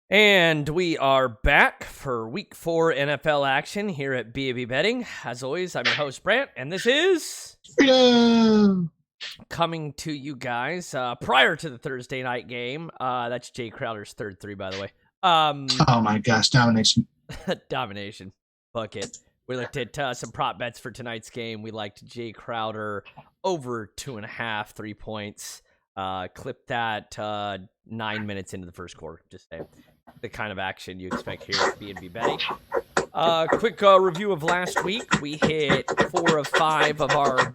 And we are back for Week 4 NFL action here at B&B Betting. As always, I'm your host, Brant, and this is Freedom! Coming to you guys prior to the Thursday night game. That's Jay Crowder's third three, by the way. Oh my gosh, domination. Domination. Bucket. We looked at some prop bets for tonight's game. We liked Jay Crowder over 2.5 3 points. Clipped that 9 minutes into the first quarter. Just saying. The kind of action you expect here at B&B Betting. Quick review of last week. We hit 4 of 5 of our...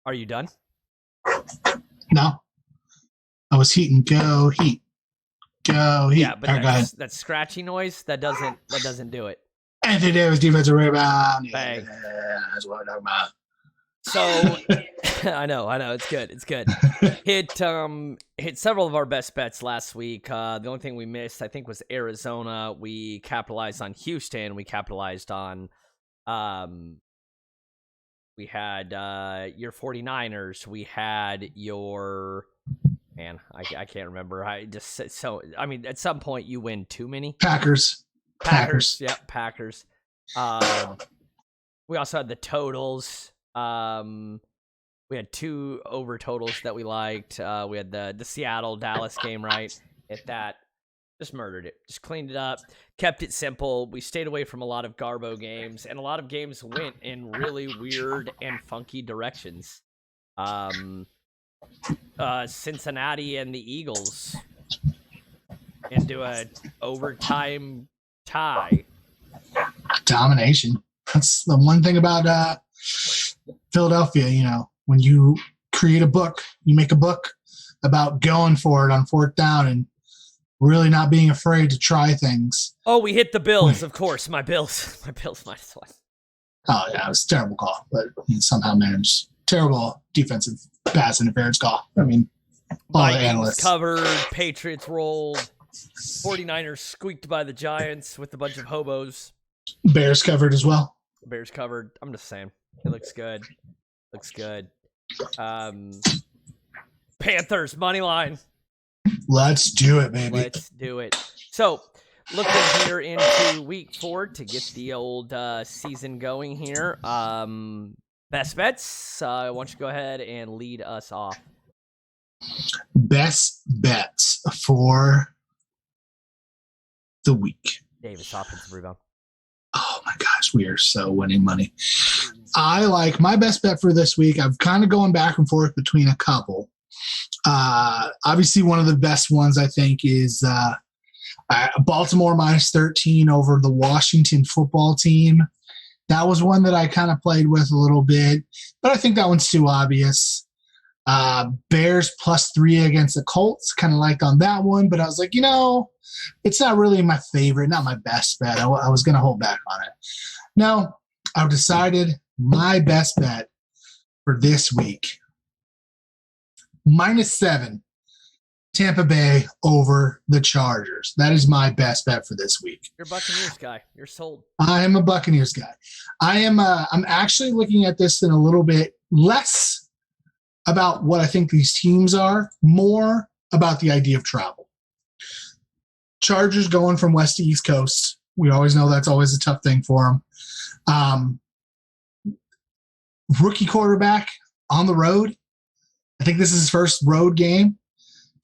Are you done? No. I was heating. Go heat. Go heat. Yeah, but that scratchy noise, that doesn't do it. Anthony Davis defensive rebound. Bang. Yeah, that's what I'm talking about. So I know, it's good. Hit several of our best bets last week. The only thing we missed, I think, was Arizona. We capitalized on Houston. We capitalized on we had your 49ers. We had your I can't remember. At some point you win too many. Packers. Yep, Packers. We also had the totals. We had 2 over totals that we liked. We had the Seattle Dallas game, right? Hit that. Just murdered it. Just cleaned it up. Kept it simple. We stayed away from a lot of Garbo games, and a lot of games went in really weird and funky directions. Cincinnati and the Eagles into a overtime tie. Domination. That's the one thing about Philadelphia, when you create a book, you make a book about going for it on 4th down and really not being afraid to try things. Oh, we hit the Bills, of course. My Bills minus 1. Oh, yeah, it was a terrible call, but he somehow managed. Terrible defensive pass interference call. I mean, all the analysts covered, Patriots rolled, 49ers squeaked by the Giants with a bunch of hobos. Bears covered as well. Bears covered. I'm just saying. It looks good. Panthers, money line. Let's do it, baby. Let's do it. So, looking here into Week 4 to get the old season going here. Best bets. Why don't you go ahead and lead us off? Best bets for the week. Davis, offensive rebound. Oh my gosh, we are so winning money. I like my best bet for this week. I'm kind of going back and forth between a couple. Obviously, one of the best ones I think is Baltimore minus 13 over the Washington football team. That was one that I kind of played with a little bit, but I think that one's too obvious. Bears plus 3 against the Colts, kind of liked on that one, but I was like, it's not really my favorite, not my best bet. I was going to hold back on it. No, I've decided my best bet for this week. -7, Tampa Bay over the Chargers. That is my best bet for this week. You're a Buccaneers guy. You're sold. I am a Buccaneers guy. I'm actually looking at this in a little bit less about what I think these teams are, more about the idea of travel. Chargers going from West to East Coast. We always know that's always a tough thing for them. Rookie quarterback on the road. I think this is his first road game.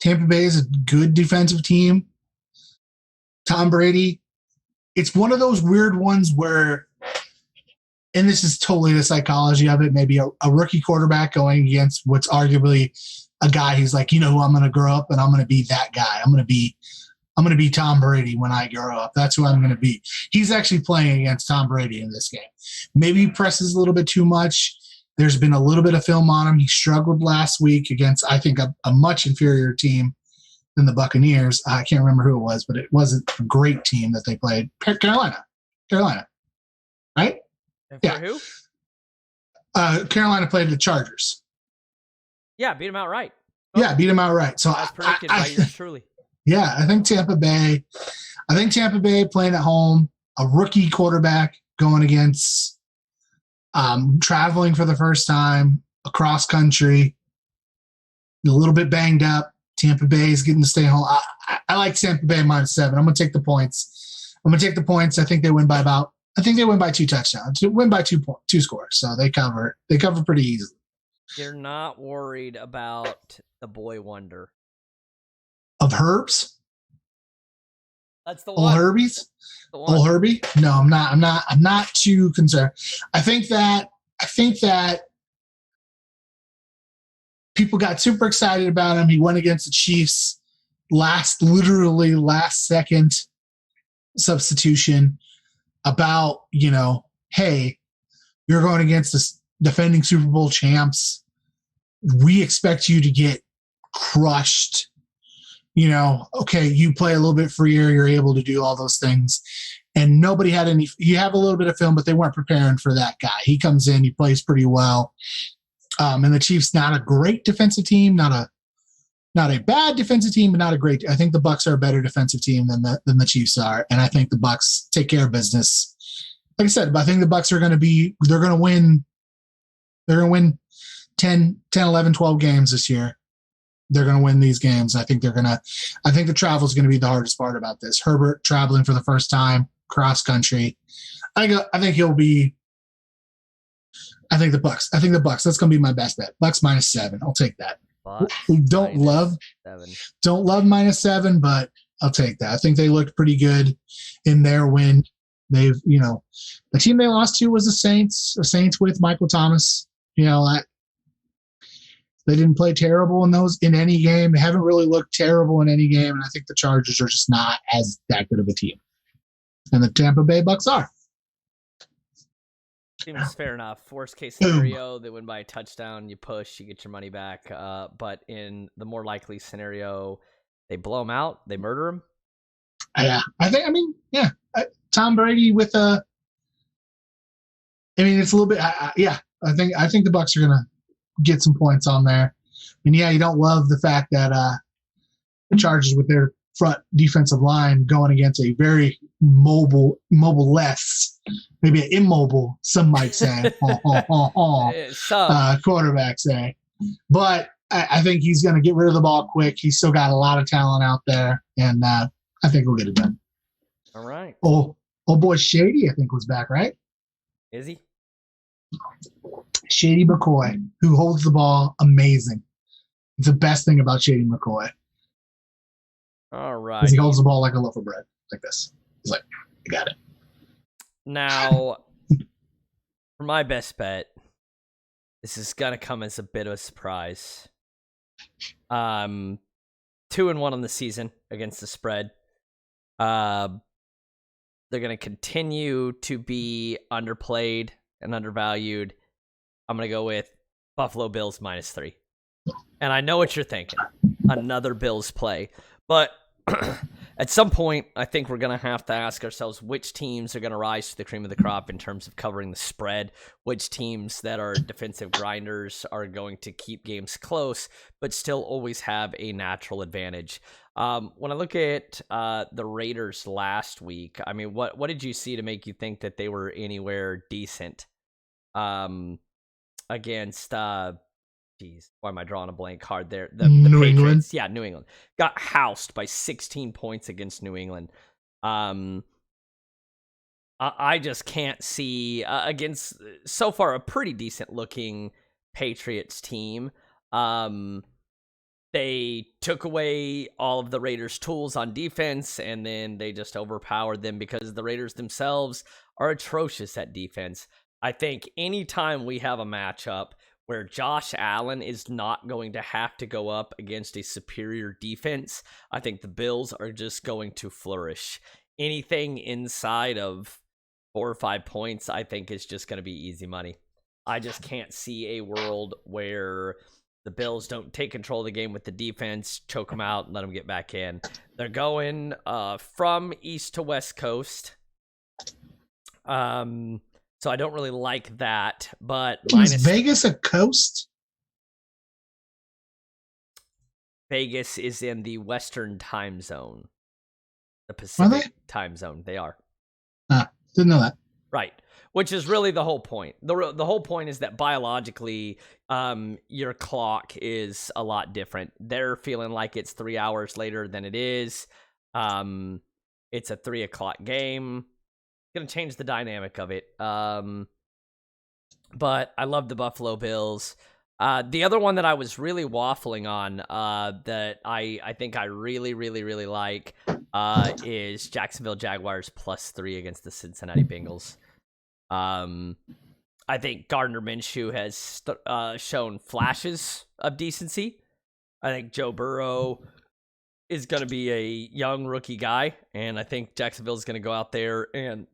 Tampa Bay is a good defensive team. Tom Brady. It's one of those weird ones where, and this is totally the psychology of it, maybe a rookie quarterback going against what's arguably a guy who's like, who I'm going to grow up and I'm going to be that guy. I'm going to be Tom Brady when I grow up. That's who I'm going to be. He's actually playing against Tom Brady in this game. Maybe he presses a little bit too much. There's been a little bit of film on him. He struggled last week against, I think, a much inferior team than the Buccaneers. I can't remember who it was, but it wasn't a great team that they played. Carolina, right? And yeah. Who? Carolina played the Chargers. Yeah, beat him outright. Yeah, beat him outright. So as predicted by yours truly. Yeah, I think Tampa Bay playing at home, a rookie quarterback going against traveling for the first time across country, a little bit banged up. Tampa Bay is getting to stay home. I like Tampa Bay -7. I'm going to take the points. I think they win by two touchdowns. Win by two scores. So they cover pretty easily. You're not worried about the boy wonder of Herbs? That's the one. Old Herbies? Old Herbie? No, I'm not too concerned. I think that people got super excited about him. He went against the Chiefs literally last second substitution about, hey, you're going against the defending Super Bowl champs. We expect you to get crushed. Okay, you play a little bit freer. You're able to do all those things. And nobody had any – you have a little bit of film, but they weren't preparing for that guy. He comes in. He plays pretty well. And the Chiefs, not a great defensive team, not a bad defensive team, but not a great – I think the Bucs are a better defensive team than the Chiefs are. And I think the Bucs take care of business. Like I said, I think the Bucs are going to – they're going to win – they're going to win 10, 11, 12 games this year. They're going to win these games. I think the travel is going to be the hardest part about this. Herbert traveling for the first time cross country. I think he'll be. I think the Bucs. That's going to be my best bet. Bucs -7. I'll take that. Don't love -7, but I'll take that. I think they looked pretty good in their win. They've, the team they lost to was the Saints. The Saints with Michael Thomas. They didn't play terrible in any game. They haven't really looked terrible in any game, and I think the Chargers are just not that good of a team. And the Tampa Bay Bucs are. Seems fair enough. Worst case scenario, they win by a touchdown. You push, you get your money back. But in the more likely scenario, they blow them out, they murder them. Yeah, Tom Brady with a. It's a little bit. I think the Bucs are gonna get some points on there. And you don't love the fact that the Chargers with their front defensive line going against a very mobile-less, maybe an immobile, some might say, quarterback say. But I think he's going to get rid of the ball quick. He's still got a lot of talent out there, and I think we'll get it done. All right. Oh boy, Shady, I think, was back, right? Is he? Shady McCoy, who holds the ball amazing. It's the best thing about Shady McCoy. All right. Because he holds the ball like a loaf of bread, like this. He's like, I got it. Now, for my best bet, this is going to come as a bit of a surprise. 2-1 on the season against the spread. They're going to continue to be underplayed and undervalued. I'm going to go with Buffalo Bills -3. And I know what you're thinking. Another Bills play. But at some point, I think we're going to have to ask ourselves which teams are going to rise to the cream of the crop in terms of covering the spread, which teams that are defensive grinders are going to keep games close, but still always have a natural advantage. When I look at the Raiders last week, what did you see to make you think that they were anywhere decent against why am I drawing a blank card there? The New Patriots. England? Yeah, New England. Got housed by 16 points against New England. I just can't see against so far a pretty decent looking Patriots team. They took away all of the Raiders' tools on defense, and then they just overpowered them because the Raiders themselves are atrocious at defense. I think anytime we have a matchup where Josh Allen is not going to have to go up against a superior defense, I think the Bills are just going to flourish. Anything inside of 4 or 5 points, I think, is just going to be easy money. I just can't see a world where the Bills don't take control of the game with the defense, choke them out, and let them get back in. They're going from East to West Coast. So I don't really like that, but is Vegas a coast? Vegas is in the Western time zone. The Pacific time zone. They are. Didn't know that. Right. Which is really the whole point. The whole point is that biologically, your clock is a lot different. They're feeling like it's 3 hours later than it is. It's a 3 o'clock game. Going to change the dynamic of it. But I love the Buffalo Bills. The other one that I was really waffling on that I think I really, really, really like is Jacksonville Jaguars +3 against the Cincinnati Bengals. I think Gardner Minshew has shown flashes of decency. I think Joe Burrow is going to be a young rookie guy, and I think Jacksonville is going to go out there and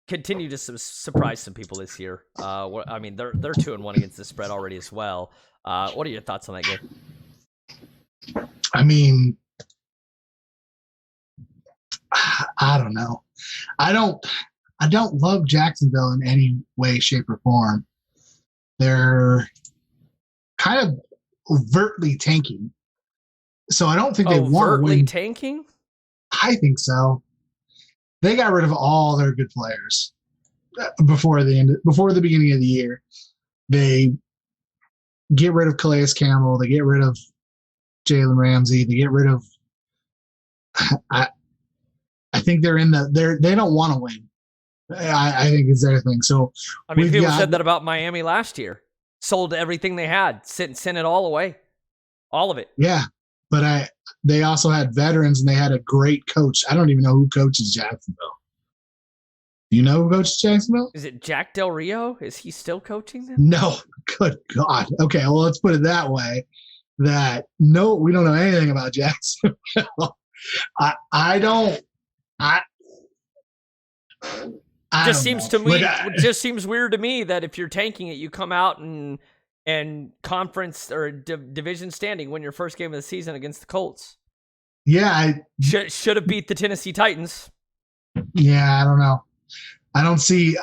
continue to surprise some people this year. I mean, they're 2-1 against the spread already as well. What are your thoughts on that game? I mean, I don't know. I don't love Jacksonville in any way, shape, or form. They're kind of overtly tanking. So I don't think they want to overtly win. Tanking? I think so. They got rid of all their good players before the beginning of the year. They get rid of Calais Campbell. They get rid of Jalen Ramsey. They get rid of. I think they don't want to win. I think it's their thing. So I mean, people said that about Miami last year. Sold everything they had, sent it all away, all of it. Yeah, but they also had veterans and they had a great coach. I don't even know who coaches Jacksonville. Do you know who coaches Jacksonville? Is it Jack Del Rio? Is he still coaching them? No. Good God. Okay, well, let's put it that way. That no, we don't know anything about Jacksonville. I don't. Just seems to me. It just seems weird to me that if you're tanking it, you come out and conference or division standing win your first game of the season against the Colts. Yeah, should have beat the Tennessee Titans. Yeah, I don't know. I don't see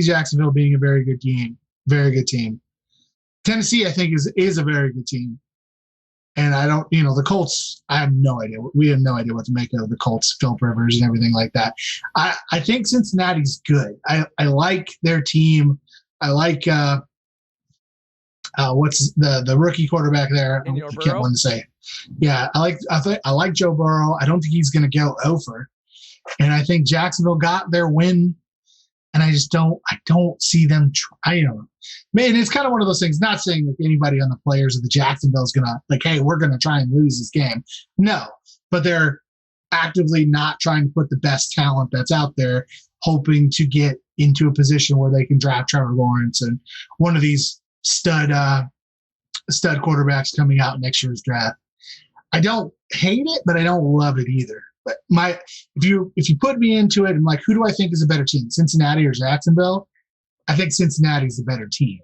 Jacksonville being a very good team. Very good team. Tennessee, I think, is a very good team. And I don't, the Colts, I have no idea. We have no idea what to make of the Colts, Philip Rivers and everything like that. I think Cincinnati's good. I like their team. I like what's the rookie quarterback there? I can't want to say. Yeah, I like Joe Burrow. I don't think he's going to go over. And I think Jacksonville got their win. And I don't see them try. Man, it's kind of one of those things, not saying that anybody on the players of the Jacksonville is going to hey, we're going to try and lose this game. No, but they're actively not trying to put the best talent that's out there, hoping to get into a position where they can draft Trevor Lawrence and one of these stud quarterbacks coming out next year's draft. I don't hate it, but I don't love it either. But if you put me into it and who do I think is a better team, Cincinnati or Jacksonville? I think Cincinnati's the better team.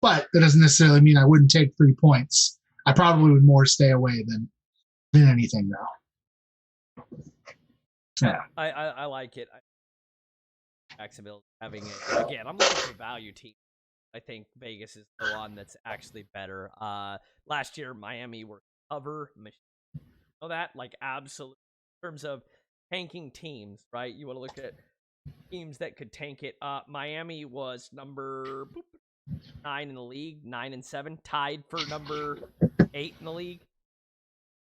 But that doesn't necessarily mean I wouldn't take 3 points. I probably would more stay away than anything though. Yeah, I like it. Jacksonville having it again. I'm looking for value team. I think Vegas is the one that's actually better. Last year Miami were cover. Know that absolutely. In terms of tanking teams, right? You want to look at teams that could tank it. Miami was number 9 in the league, 9-7, tied for number 8 in the league.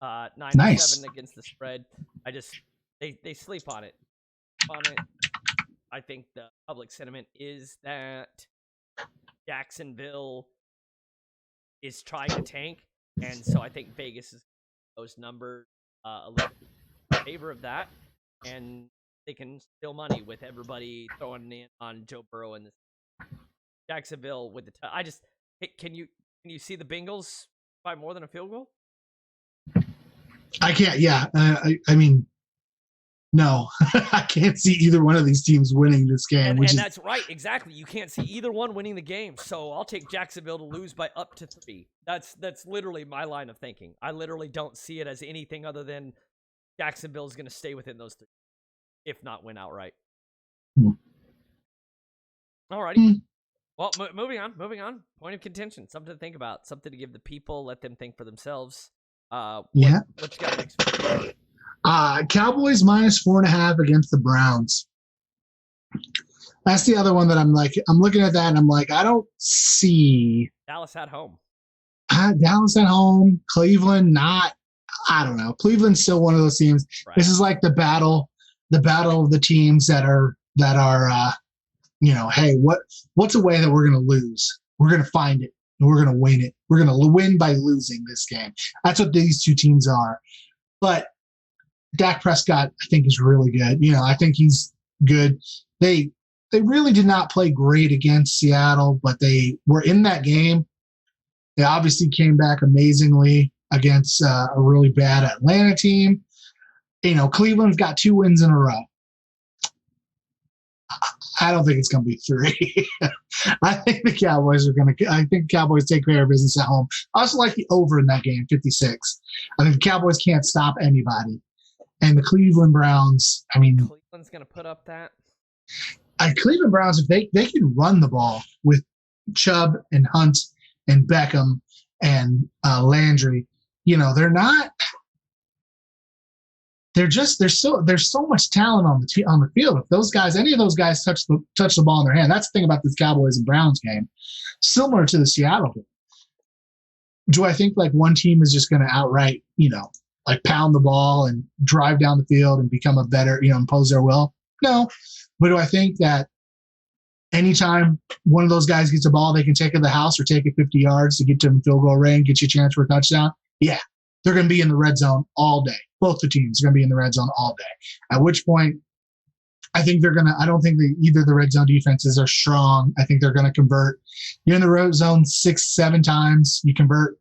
9-7 against the spread. They sleep on it. I think the public sentiment is that Jacksonville is trying to tank, and so I think Vegas is those numbers a little in favor of that, and they can steal money with everybody throwing in on Joe Burrow and this Jacksonville with the can you see the Bengals by more than a field goal? I can't. Yeah, I mean, no, I can't see either one of these teams winning this game. And that's right, exactly. You can't see either one winning the game. So I'll take Jacksonville to lose by up to 3. That's literally my line of thinking. I literally don't see it as anything other than Jacksonville is going to stay within those 3, if not win outright. Alrighty. Well, moving on. Point of contention. Something to think about. Something to give the people. Let them think for themselves. What you got next week? Cowboys -4.5 against the Browns. That's the other one that I'm looking at that and I'm like, I don't see Dallas at home. Dallas at home, Cleveland not. I don't know. Cleveland's still one of those teams. Right. This is like the battle of the teams that are hey, what's a way that we're going to lose? We're going to find it and we're going to win it. We're going to win by losing this game. That's what these two teams are. But Dak Prescott, I think, is really good. I think he's good. They really did not play great against Seattle, but they were in that game. They obviously came back amazingly against a really bad Atlanta team. Cleveland's got 2 wins in a row. I don't think it's going to be 3. I think the Cowboys take care of business at home. I also like the over in that game, 56. I think the Cowboys can't stop anybody. And the Cleveland Browns, Cleveland's going to put up that? Cleveland Browns, if they can run the ball with Chubb and Hunt and Beckham and Landry, they're not. There's so much talent on the field. If any of those guys touch the ball in their hand, that's the thing about this Cowboys and Browns game, similar to the Seattle game. Do I think like one team is just going to outright, pound the ball and drive down the field and become a better, impose their will? No. But do I think that anytime one of those guys gets a ball, they can take it to the house or take it 50 yards to get to field goal range, get you a chance for a touchdown? Yeah. They're going to be in the red zone all day. Both the teams are going to be in the red zone all day. At which point, I think I don't think either of the red zone defenses are strong. I think they're going to convert. You're in the red zone 6-7 times. You convert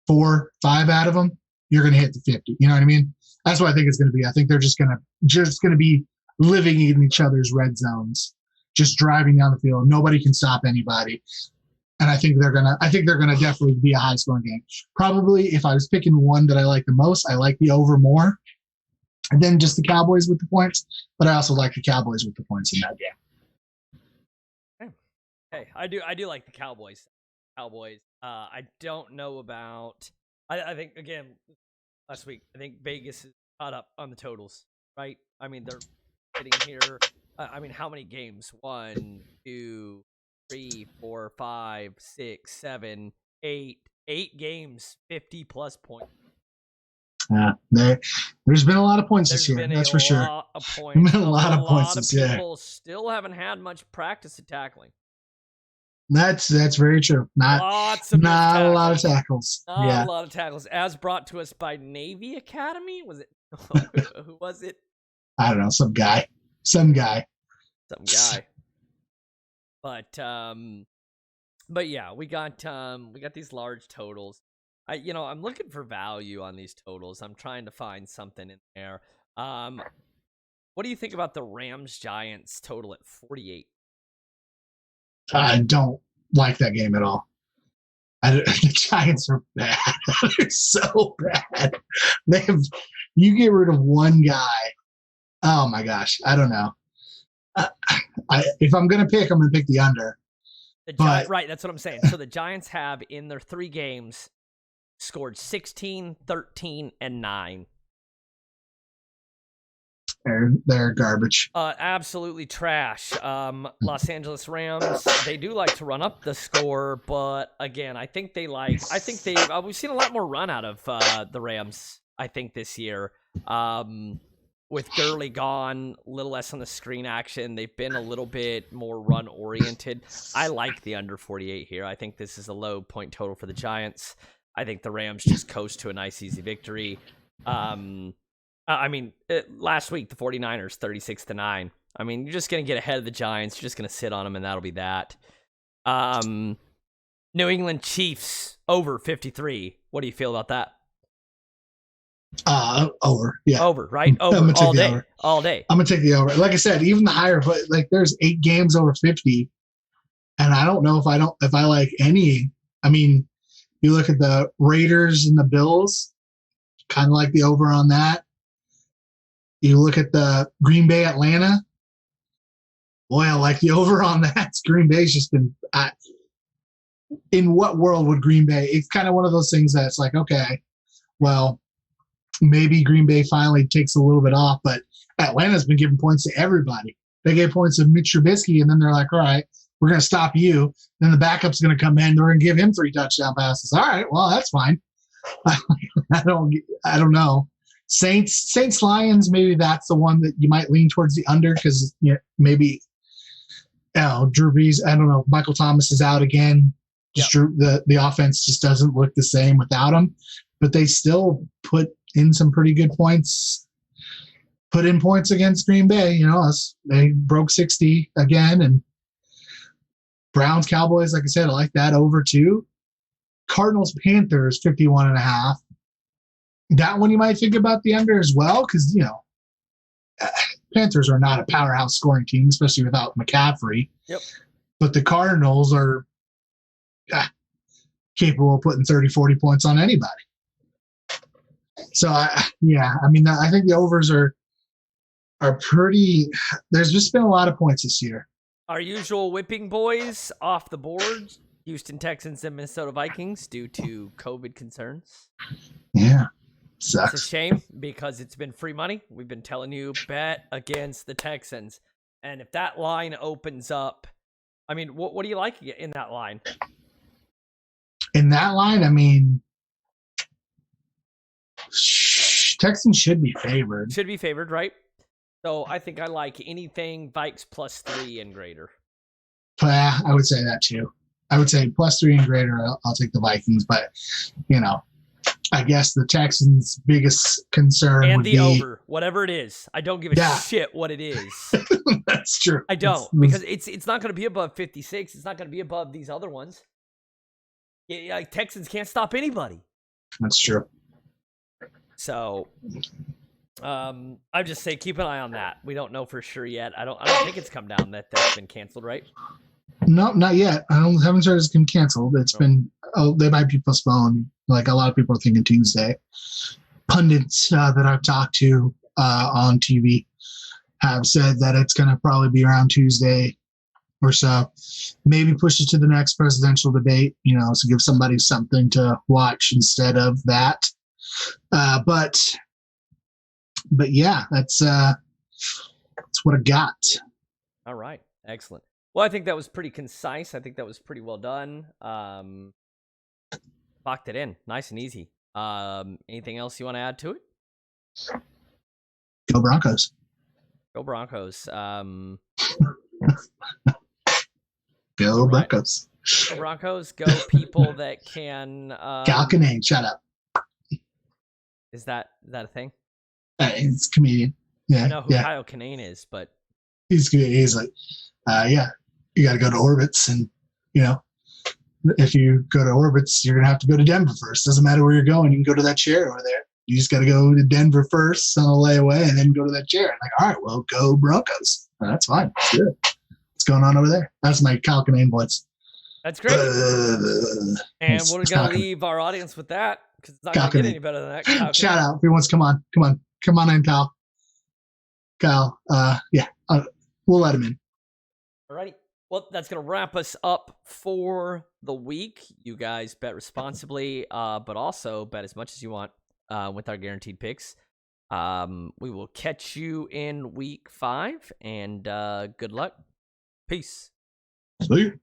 4-5 out of them, you're going to hit the 50. You know what I mean? That's what I think it's going to be. I think they're just going to be living in each other's red zones, just driving down the field. Nobody can stop anybody. And I think they're gonna definitely be a high scoring game. Probably if I was picking one that I like the most, I like the over more than just the Cowboys with the points. But I also like the Cowboys with the points in that game. Hey, I do like the Cowboys. I don't know about. I think again last week. I think Vegas is caught up on the totals, right? They're sitting here. How many games? 1, 2, 3, 4, 5, 6, 7, 8. 8 games, 50+ points. There's been a lot of points this year. That's for sure. There's been a lot of points this year. People still haven't had much practice at tackling. That's very true. Not a lot of tackles. Not a lot of tackles. As brought to us by Navy Academy. Was it? Who was it? I don't know. Some guy. But yeah, we got these large totals. I'm looking for value on these totals. I'm trying to find something in there. What do you think about the Rams Giants total at 48? I don't like that game at all. The Giants are bad. They're so bad. You get rid of one guy. Oh my gosh. I don't know. If I'm going to pick, I'm going to pick the under. Right, that's what I'm saying. So the Giants have, in their 3 games, scored 16, 13, and 9. They're garbage. Absolutely trash. Los Angeles Rams, they do like to run up the score, but again, we've seen a lot more run out of the Rams, I think, this year. With Gurley gone, a little less on the screen action. They've been a little bit more run-oriented. I like the under 48 here. I think this is a low point total for the Giants. I think the Rams just coast to a nice, easy victory. Last week, the 49ers, 36-9. You're just going to get ahead of the Giants. You're just going to sit on them, and that'll be that. New England Chiefs, over 53. What do you feel about that? Over. Yeah. Over, right? Over all day. Over. All day. I'm going to take the over. Like I said, even the higher, but there's 8 games over 50. And I don't know if I like any. You look at the Raiders and the Bills, kind of like the over on that. You look at the Green Bay Atlanta. Boy, I like the over on that. Green Bay's just been. In what world would Green Bay? It's kind of one of those things that's like, okay, well, maybe Green Bay finally takes a little bit off, but Atlanta's been giving points to everybody. They get points of Mitch Trubisky, and then they're like, all right, we're going to stop you. Then the backup's going to come in. They're going to give him 3 touchdown passes. All right, well, that's fine. I don't know. Saints Lions, maybe that's the one that you might lean towards the under because maybe Drew Brees. I don't know. Michael Thomas is out again. Just the offense just doesn't look the same without him, but they still put in some pretty good points. Put in points against Green Bay. They broke 60 again, and Browns Cowboys. Like I said, I like that over too. Cardinals Panthers 51.5. That one you might think about the under as well because Panthers are not a powerhouse scoring team, especially without McCaffrey. Yep. But the Cardinals are capable of putting 30, 40 points on anybody. So I think the overs are pretty. There's just been a lot of points this year. Our usual whipping boys off the board. Houston Texans and Minnesota Vikings due to COVID concerns. Yeah, sucks. It's a shame because it's been free money. We've been telling you bet against the Texans, and if that line opens up, I mean, what do you like in that line? In that line, I mean, Texans should be favored. Should be favored, right? So I think I like anything Vikes +3 and greater. Yeah, I would say that too. I would say +3 and greater. I'll take the Vikings, but I guess the Texans' biggest concern and would the be over, whatever it is. I don't give a shit what it is. That's true. I don't because it's not going to be above 56. It's not going to be above these other ones. Texans can't stop anybody. That's true. So, I just say keep an eye on that. We don't know for sure yet. I don't think it's come down that's been canceled, right? No, not yet. I haven't heard it's been canceled. It's been they might be postponed. Like a lot of people are thinking Tuesday. Pundits that I've talked to on TV have said that it's going to probably be around Tuesday or so. Maybe push it to the next presidential debate, so give somebody something to watch instead of that. But yeah, that's what I got. All right. Excellent. Well, I think that was pretty concise. I think that was pretty well done. Locked it in. Nice and easy. Anything else you want to add to it? Go Broncos. Go Broncos. Go Broncos. Go Broncos. Go people that can. Cal Kinane, shut up. Is that a thing? He's a comedian. Yeah, I know who Kyle Kinane is, but he's like, you got to go to Orbitz, and if you go to Orbitz, you're gonna have to go to Denver first. Doesn't matter where you're going, you can go to that chair over there. You just got to go to Denver first on a layaway, and then go to that chair. I'm like, all right, well, go Broncos. That's fine. That's good. What's going on over there? That's my Kyle Kinane voice. That's great. And we're gonna leave our audience with that because it's not gonna get any better than that. Shout out if he wants. Come on in, Kyle. Kyle, we'll let him in. Alrighty. Well, that's going to wrap us up for the week. You guys bet responsibly, but also bet as much as you want with our guaranteed picks. We will catch you in week 5, and good luck. Peace. See you.